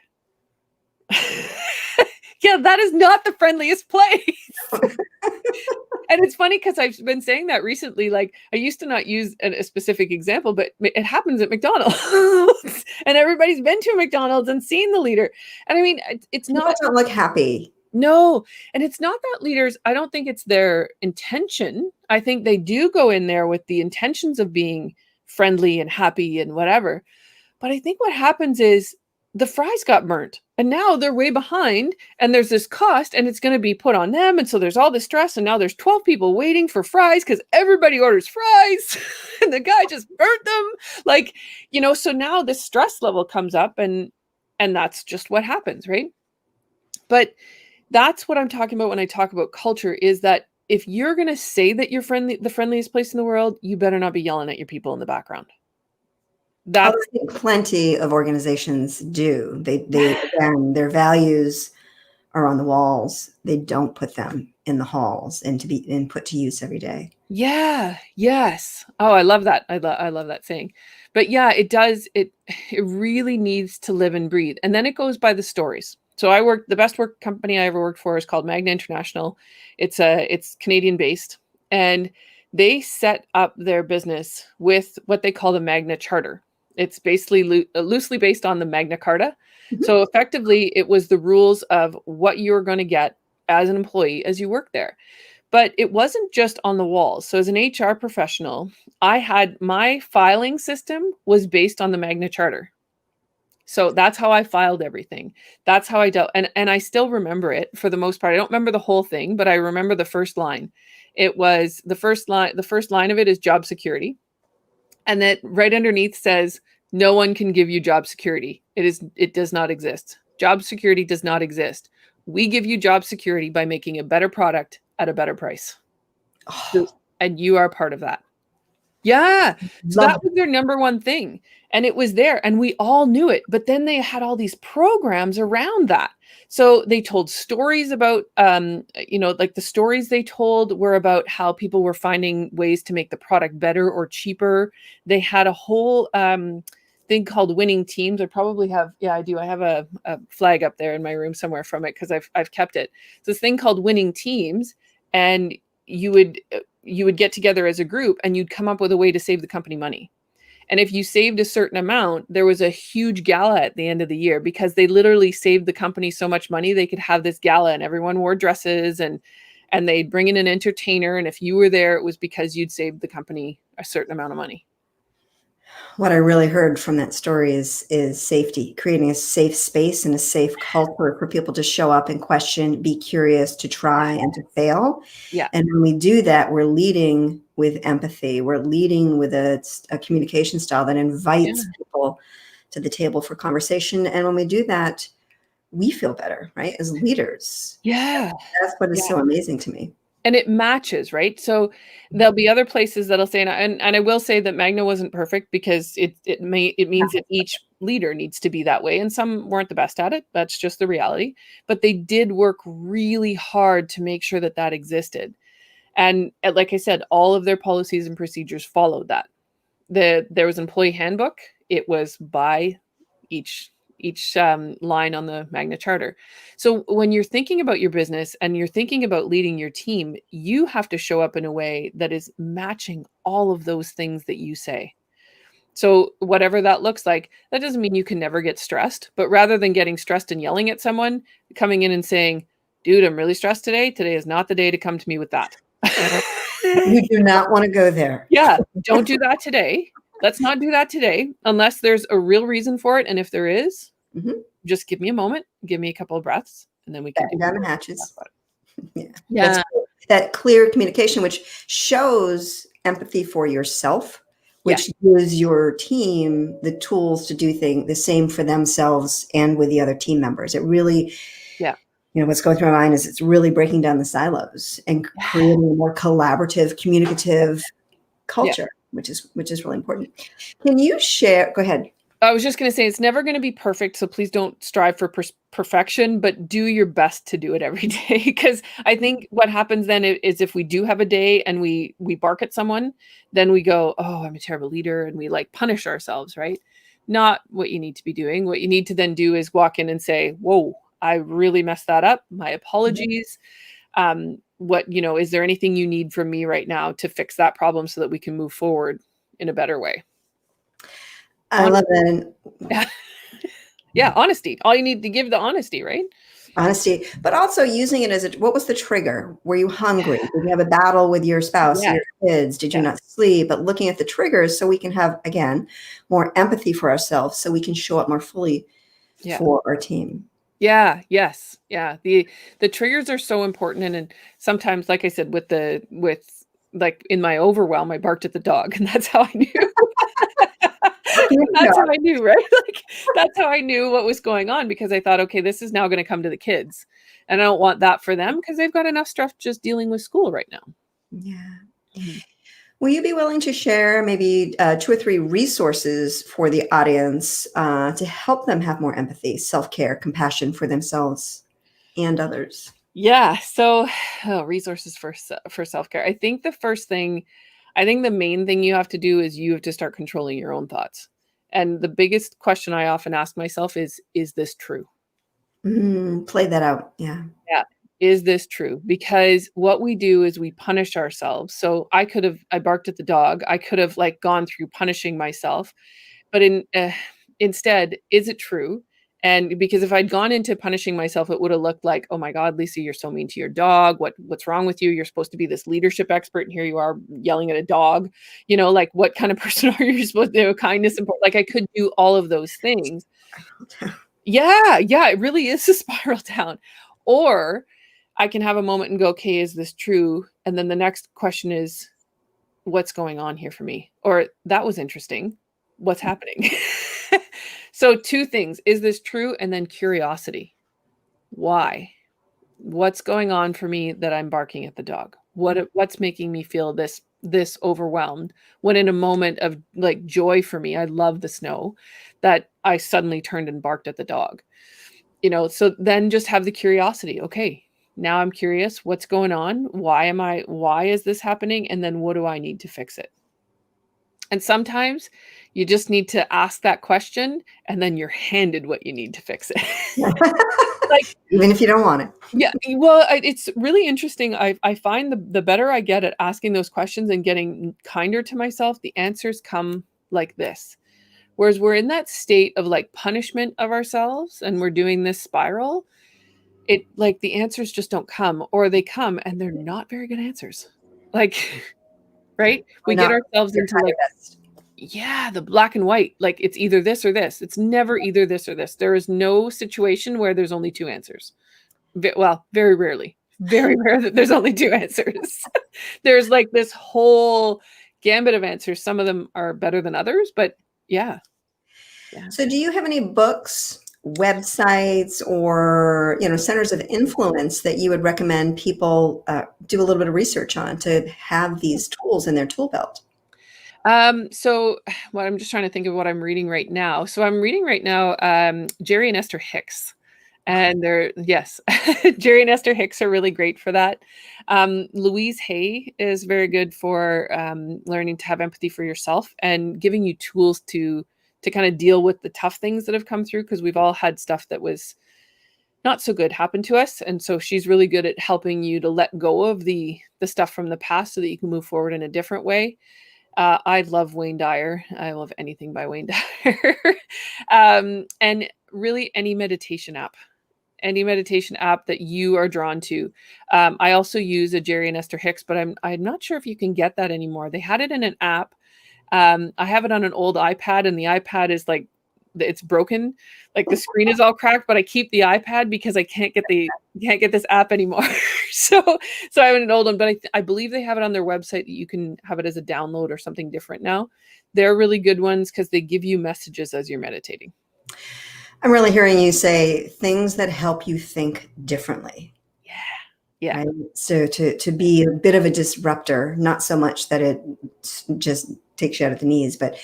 Yeah, that is not the friendliest place. And it's funny because I've been saying that recently. Like, I used to not use a specific example, but it happens at McDonald's. And everybody's been to a McDonald's and seen the leader. And I mean, it's not. People don't look happy. No. And it's not that leaders, I don't think it's their intention. I think they do go in there with the intentions of being friendly and happy and whatever. But I think what happens is the fries got burnt and now they're way behind and there's this cost and it's going to be put on them. And so there's all this stress and now there's 12 people waiting for fries because everybody orders fries and the guy just burnt them. Like, so now this stress level comes up and that's just what happens, right? But that's what I'm talking about when I talk about culture, is that if you're going to say that you're the friendliest place in the world, you better not be yelling at your people in the background. I think plenty of organizations do. They again, their values are on the walls. They don't put them in the halls and put to use every day. Yeah. Yes. Oh, I love that. I love that saying. But yeah, it does. It really needs to live and breathe. And then it goes by the stories. So the best work company I ever worked for is called Magna International. It's Canadian based, and they set up their business with what they call the Magna Charter. It's basically loosely based on the Magna Carta. Mm-hmm. So effectively, it was the rules of what you're going to get as an employee as you work there. But it wasn't just on the walls. So as an HR professional, I had my filing system was based on the Magna Charter. So that's how I filed everything. That's how I dealt, and I still remember it for the most part. I don't remember the whole thing, but I remember the first line. It was the first line of it is job security. And that right underneath says no one can give you job security. It does not exist. Job security does not exist. We give you job security by making a better product at a better price. So, Oh, and you are part of that. Yeah. So that love was their number one thing. And it was there and we all knew it. But then they had all these programs around that. So they told stories about like the stories they told were about how people were finding ways to make the product better or cheaper. They had a whole thing called winning teams. I probably have, yeah, I do. I have a flag up there in my room somewhere from it because I've kept it. It's this thing called winning teams. And you would get together as a group and you'd come up with a way to save the company money. And if you saved a certain amount, there was a huge gala at the end of the year because they literally saved the company so much money they could have this gala and everyone wore dresses and they'd bring in an entertainer, and if you were there it was because you'd saved the company a certain amount of money. what I really heard from that story is safety, creating a safe space and a safe culture for people to show up and question, be curious, to try and to fail. Yeah. And when we do that, we're leading with empathy. We're leading with a communication style that invites Yeah. people to the table for conversation. And when we do that, we feel better, right? As leaders. Yeah. That's what is Yeah. so amazing to me. And it matches, right? So there'll be other places that'll say, and I will say that Magna wasn't perfect because it means that each leader needs to be that way, and some weren't the best at it. That's just the reality. But they did work really hard to make sure that that existed, and like I said, all of their policies and procedures followed that. There was an employee handbook. It was by each line on the Magna Charter. So when you're thinking about your business and you're thinking about leading your team, you have to show up in a way that is matching all of those things that you say. So whatever that looks like, that doesn't mean you can never get stressed, but rather than getting stressed and yelling at someone, coming in and saying, "Dude, I'm really stressed today. Today is not the day to come to me with that." You do not want to go there. Yeah, don't do that today. Let's not do that today unless there's a real reason for it. And if there is, Mhm. just give me a moment, give me a couple of breaths, and then we can Batten do down the talk hatches. about it. Yeah. Yeah. That clear communication, which shows empathy for yourself, Yeah. which gives your team the tools to do the same for themselves and with the other team members. It really, Yeah. what's going through my mind is it's really breaking down the silos and creating a more collaborative, communicative Yeah. culture, which is really important. Can you share? Go ahead. I was just going to say it's never going to be perfect, so please don't strive for perfection, but do your best to do it every day. Because I think what happens then is if we do have a day and we bark at someone, then we go, "Oh, I'm a terrible leader," and we like punish ourselves, right? Not what you need to be doing. What you need to then do is walk in and say, "Whoa, I really messed that up. My apologies. Is there anything you need from me right now to fix that problem so that we can move forward in a better way?" I love that. Yeah. Yeah, honesty. All you need to give the honesty, right? Honesty, but also using it as what was the trigger? Were you hungry? Did you have a battle with your spouse, Yeah, your kids? Did you yeah, not sleep? But looking at the triggers so we can have, again, more empathy for ourselves so we can show up more fully yeah. for our team. Yeah, yes. Yeah. The triggers are so important, and sometimes, like I said, with like in my overwhelm, I barked at the dog, and that's how I knew. That's how I knew, right? Like that's how I knew what was going on because I thought, okay, this is now going to come to the kids. And I don't want that for them because they've got enough stuff just dealing with school right now. Yeah. Mhm. Will you be willing to share maybe 2 or 3 resources for the audience to help them have more empathy, self-care, compassion for themselves and others? Yeah. So, resources for self care. I think the main thing you have to do is you have to start controlling your own thoughts. And the biggest question I often ask myself is this true? Play that out. Yeah. Yeah. Is this true? Because what we do is we punish ourselves. So I barked at the dog. I could have like gone through punishing myself, but instead, is it true? And because if I'd gone into punishing myself, it would have looked like, oh my God, Lisa, you're so mean to your dog. What's wrong with you? You're supposed to be this leadership expert, and here you are yelling at a dog. Like what kind of person are you? You're supposed to do kindness and like I could do all of those things. Yeah, it really is a spiral down. Or I can have a moment and go, okay, is this true? And then the next question is, what's going on here for me? Or that was interesting. What's happening? So two things. Is this true? And then curiosity. Why? What's going on for me that I'm barking at the dog? What's making me feel this overwhelmed when in a moment of like joy for me, I love the snow, that I suddenly turned and barked at the dog. So then just have the curiosity. Okay, now I'm curious, what's going on? Why is this happening? And then what do I need to fix it? And sometimes you just need to ask that question, and then you're handed what you need to fix it. Like, even if you don't want it. Yeah, well, it's really interesting. I find the better I get at asking those questions and getting kinder to myself, the answers come like this. Whereas we're in that state of like punishment of ourselves and we're doing this spiral, it like the answers just don't come, or they come and they're not very good answers. Like, right? We get ourselves into like, yeah, the black and white, like it's either this or this. It's never either this or this. There is no situation where there's only two answers. Well, very rarely. Very rare that there's only two answers. There's like this whole gambit of answers. Some of them are better than others, but yeah. So do you have any books, websites, or centers of influence that you would recommend people do a little bit of research on to have these tools in their tool belt? So well, I'm just trying to think of what I'm reading right now. So I'm reading right now Jerry and Esther Hicks. And yes, Jerry and Esther Hicks are really great for that. Louise Hay is very good for learning to have empathy for yourself and giving you tools to kind of deal with the tough things that have come through, because we've all had stuff that was not so good happen to us. And so she's really good at helping you to let go of the stuff from the past so that you can move forward in a different way. I love Wayne Dyer. I love anything by Wayne Dyer. And really any meditation app that you are drawn to. I also use a Jerry and Esther Hicks, but I'm not sure if you can get that anymore. They had it in an app. I have it on an old iPad, and the iPad is like, it's broken. Like the screen is all cracked, but I keep the iPad because I can't get this app anymore. so I have an old one, but I believe they have it on their website that you can have it as a download or something different now. They're really good ones because they give you messages as you're meditating. I'm really hearing you say things that help you think differently. Yeah. Right? So to be a bit of a disruptor, not so much that it just takes you out at the knees, but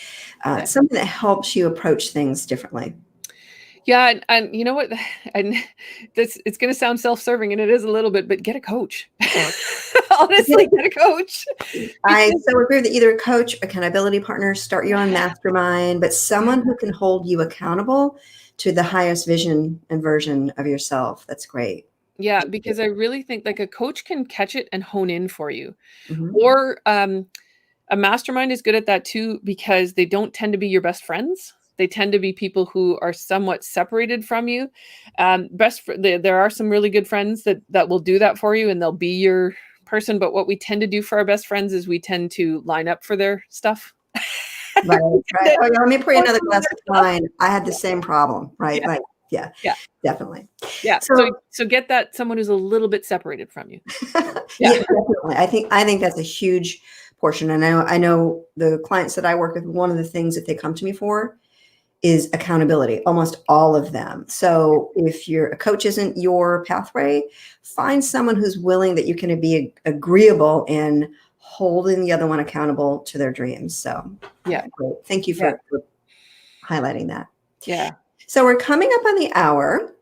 something that helps you approach things differently. Yeah, and you know what? And it's going to sound self-serving, and it is a little bit, but get a coach. Honestly, get a coach. I so agree that either a coach, accountability partner, start your own mastermind, but someone who can hold you accountable to the highest vision and version of yourself. That's great. Yeah, because I really think like a coach can catch it and hone in for you. Mm-hmm. Or a mastermind is good at that too, because they don't tend to be your best friends. They tend to be people who are somewhat separated from you. There are some really good friends that will do that for you, and they'll be your person. But what we tend to do for our best friends is we tend to line up for their stuff. Right. Oh, yeah, let me pour you another glass of wine. I had the same problem, right? Yeah. Like, yeah, definitely. Yeah. So get that someone who's a little bit separated from you. Yeah, definitely. I think that's a huge portion. And I know the clients that I work with, one of the things that they come to me for is accountability, almost all of them. So if a coach isn't your pathway, find someone who's willing that you can be agreeable in holding the other one accountable to their dreams. So yeah, great. Thank you for highlighting that. Yeah. So we're coming up on the hour.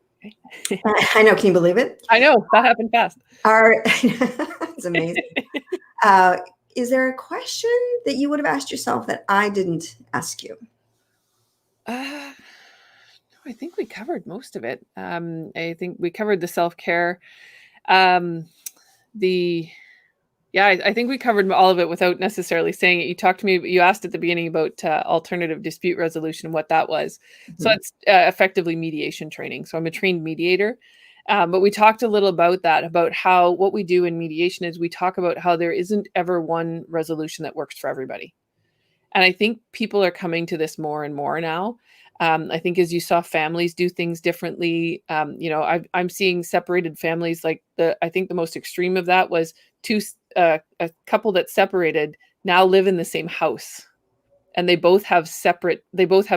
I know. Can you believe it? I know. That happened fast. It's amazing. Is there a question that you would have asked yourself that I didn't ask you? I think we covered most of it. I think we covered the self-care, the Yeah, I think we covered all of it without necessarily saying it. You talked to me, you asked at the beginning about alternative dispute resolution, what that was. So Mhm. it's effectively mediation training. So I'm a trained mediator. But we talked a little about that, about how what we do in mediation is we talk about how there isn't ever one resolution that works for everybody. And I think people are coming to this more and more now. I think as you saw families do things differently, I'm seeing separated families. Like I think the most extreme of that was a couple that separated now live in the same house, and they both have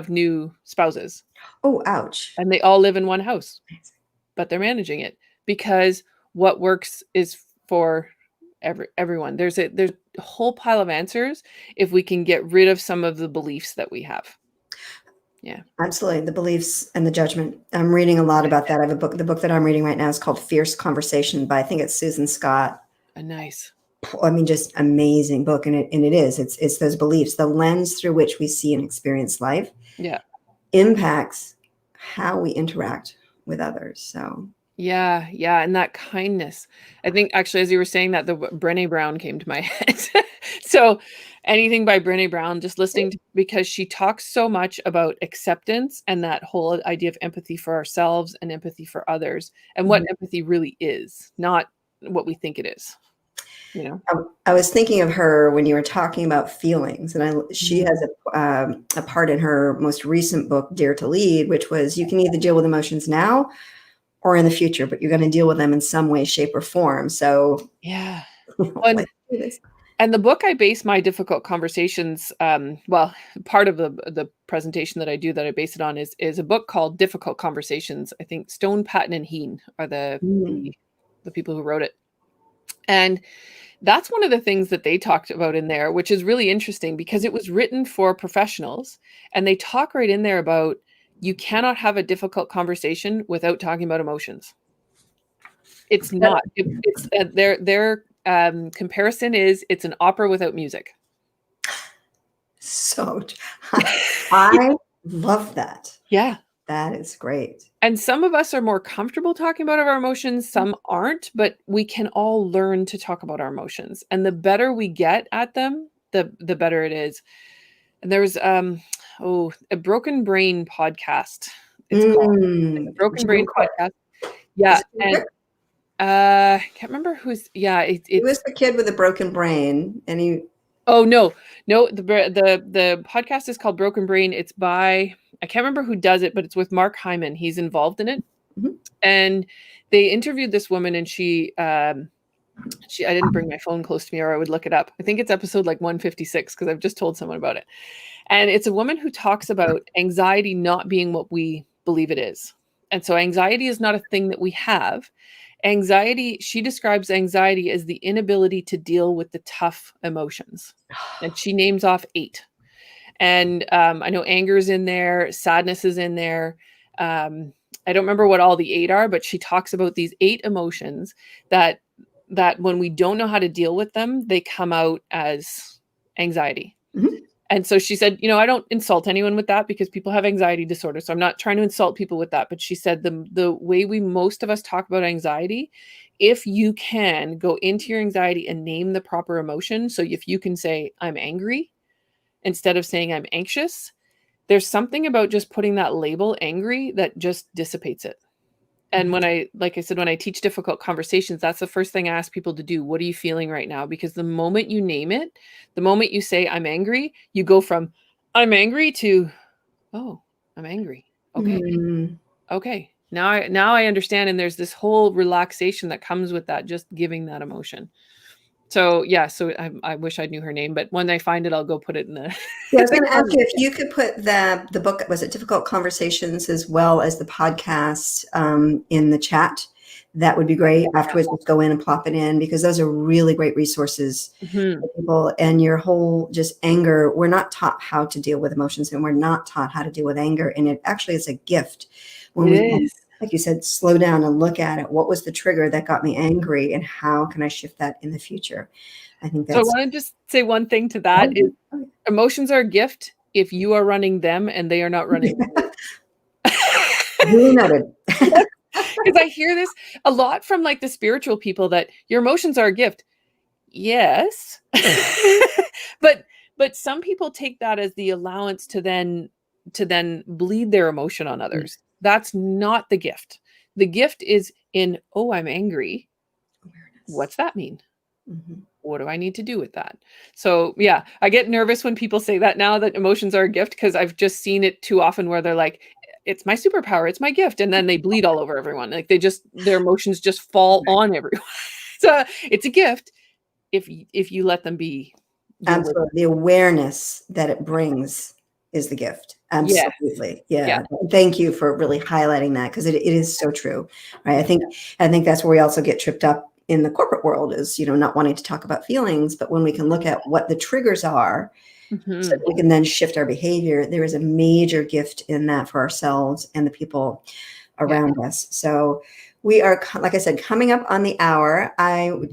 new spouses, Oh, ouch. and they all live in one house, but they're managing it because what works is for everyone. There's a whole pile of answers if we can get rid of some of the beliefs that we have. Yeah. Absolutely. The beliefs and the judgment. I'm reading a lot about that. I have a book. The book that I'm reading right now is called Fierce Conversation by, I think it's Susan Scott. Nice. I mean, just amazing book. And it is, it's those beliefs, the lens through which we see and experience life Yeah. impacts how we interact with others. So Yeah, and that kindness. I think actually, as you were saying that, the Brené Brown came to my head. So anything by Brené Brown, just listening to, because she talks so much about acceptance and that whole idea of empathy for ourselves and empathy for others, and what empathy really is, not what we think it is. I was thinking of her when you were talking about feelings, and she has a part in her most recent book, Dare to Lead, which was you can either deal with emotions now or in the future, but you're going to deal with them in some way, shape, or form. So Yeah. let's do this. And the book I base my difficult conversations, well, part of the presentation that I do that I base it on is a book called Difficult Conversations. I think Stone, Patton, and Heen are the people who wrote it. And that's one of the things that they talked about in there, which is really interesting because it was written for professionals. And they talk right in there about you cannot have a difficult conversation without talking about emotions. It's not. It's their comparison is it's an opera without music. So I love that. Yeah. That is great. And some of us are more comfortable talking about our emotions, some aren't, but we can all learn to talk about our emotions. And the better we get at them, the better it is. And there's a Broken Brain podcast. It's called a Broken Brain podcast. Yeah. And I can't remember who's he was the kid with a broken brain, and he Oh no. The podcast is called Broken Brain. It's by I can't remember who does it, but it's with Mark Hyman. He's involved in it. And they interviewed this woman, and she I didn't bring my phone close to me or I would look it up. I think it's episode like 156 because I've just told someone about it. And it's a woman who talks about anxiety not being what we believe it is. And so anxiety is not a thing that we have. Anxiety, she describes anxiety as the inability to deal with the tough emotions. And she names off 8. And I know anger is in there, sadness is in there. I don't remember what all the 8 are, but she talks about these 8 emotions that when we don't know how to deal with them, they come out as anxiety. And so she said, I don't insult anyone with that because people have anxiety disorder. So I'm not trying to insult people with that. But she said the way most of us talk about anxiety, if you can go into your anxiety and name the proper emotion. So if you can say, I'm angry, instead of saying I'm anxious, there's something about just putting that label angry that just dissipates it. And when like I said, when I teach difficult conversations, that's the first thing I ask people to do. What are you feeling right now? Because the moment you name it, the moment you say, I'm angry, you go from I'm angry to, oh, I'm angry. Okay. Okay. Now I understand. And there's this whole relaxation that comes with that, just giving that emotion. So yeah, so I wish I knew her name, but when I find it, I'll go put it in the. Yeah, I was going to ask you if you could put the book, was it Difficult Conversations, as well as the podcast in the chat. That would be great. Afterwards, just go in and plop it in because those are really great resources for people. And your whole just anger, we're not taught how to deal with emotions, and we're not taught how to deal with anger. And it actually is a gift when we, like you said, slow down and look at it. What was the trigger that got me angry, and how can I shift that in the future? I think that's. So I want to just say one thing to that is emotions are a gift if you are running them and they are not running you. Really noted. Because I hear this a lot from like the spiritual people that your emotions are a gift. yes. but some people take that as the allowance to then bleed their emotion on others. That's not the gift. The gift is in, oh, I'm angry. Awareness. What's that mean? Mhm. What do I need to do with that? So yeah, I get nervous when people say that now, that emotions are a gift, because I've just seen it too often where they're like, it's my superpower, it's my gift, and then they bleed all over everyone. Like their emotions just fall on everyone. So it's a gift if you let them be your witness. Absolutely. The awareness that it brings is the gift. Yeah, Absolutely. yeah, Yeah. Thank you for really highlighting that, because it is so true. Right. I think that's where we also get tripped up in the corporate world, is, not wanting to talk about feelings, but when we can look at what the triggers are, so Mhm. that we can then shift our behavior, there is a major gift in that for ourselves and the people Yeah. around us. So we are, like I said, coming up on the hour.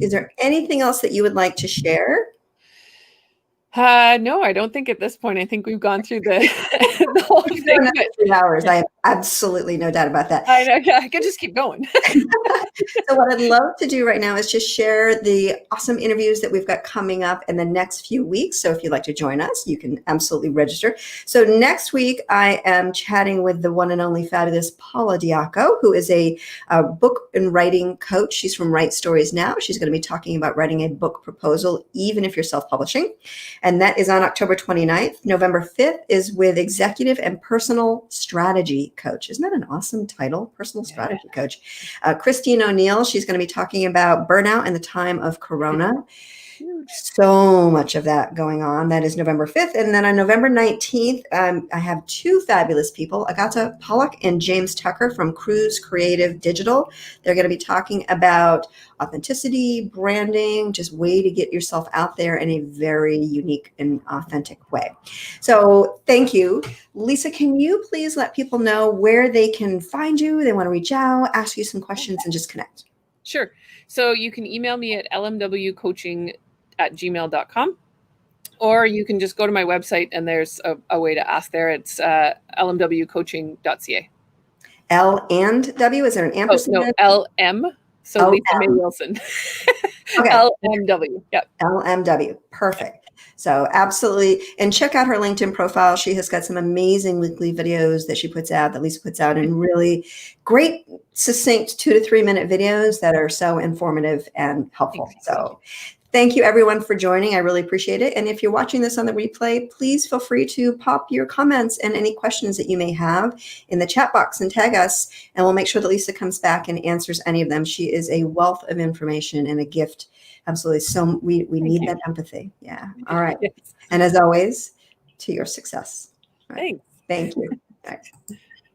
Is there anything else that you would like to share? No, I don't think at this point. I think we've gone through the the whole We could go thing, another but 3 hours. I have absolutely no doubt about that. I know, yeah, I could just keep going. So what I'd love to do right now is just share the awesome interviews that we've got coming up in the next few weeks. So if you'd like to join us, you can absolutely register. So next week, I am chatting with the one and only fabulous Paula Diaco, who is a book and writing coach. She's from Write Stories Now. She's going to be talking about writing a book proposal, even if you're self-publishing. And that is on October 29th. November 5th is with executive and personal strategy coach. Isn't that an awesome title? Personal strategy coach. Christine O'Neill, she's going to be talking about burnout in the time of Corona. Huge. So much of that going on. That is November 5th. And then on November 19th, I have two fabulous people, Agatha Pollock and James Tucker from Cruise Creative Digital. They're going to be talking about authenticity, branding, just way to get yourself out there in a very unique and authentic way. So thank you. Lisa, can you please let people know where they can find you? They want to reach out, ask you some questions, and just connect. Sure. So you can email me at lmwcoaching@gmail.com, or you can just go to my website and there's a way to ask there. It's lmwcoaching.ca. L and W, is there an Oh, ampersand? no, LM. So Lisa May LM. Wilson. Okay. LMW. Yep. LMW. Perfect. So absolutely. And check out her LinkedIn profile. She has got some amazing weekly videos that she puts out, that Lisa puts out, and really great, succinct 2 to 3 minute videos that are so informative and helpful. So thank you everyone for joining. I really appreciate it. And if you're watching this on the replay, please feel free to pop your comments and any questions that you may have in the chat box and tag us, and we'll make sure that Lisa comes back and answers any of them. She is a wealth of information and a gift. Absolutely. So we need that empathy. Yeah. All right. Yes. And as always, to your success. All right. Thanks. Thank you. All right.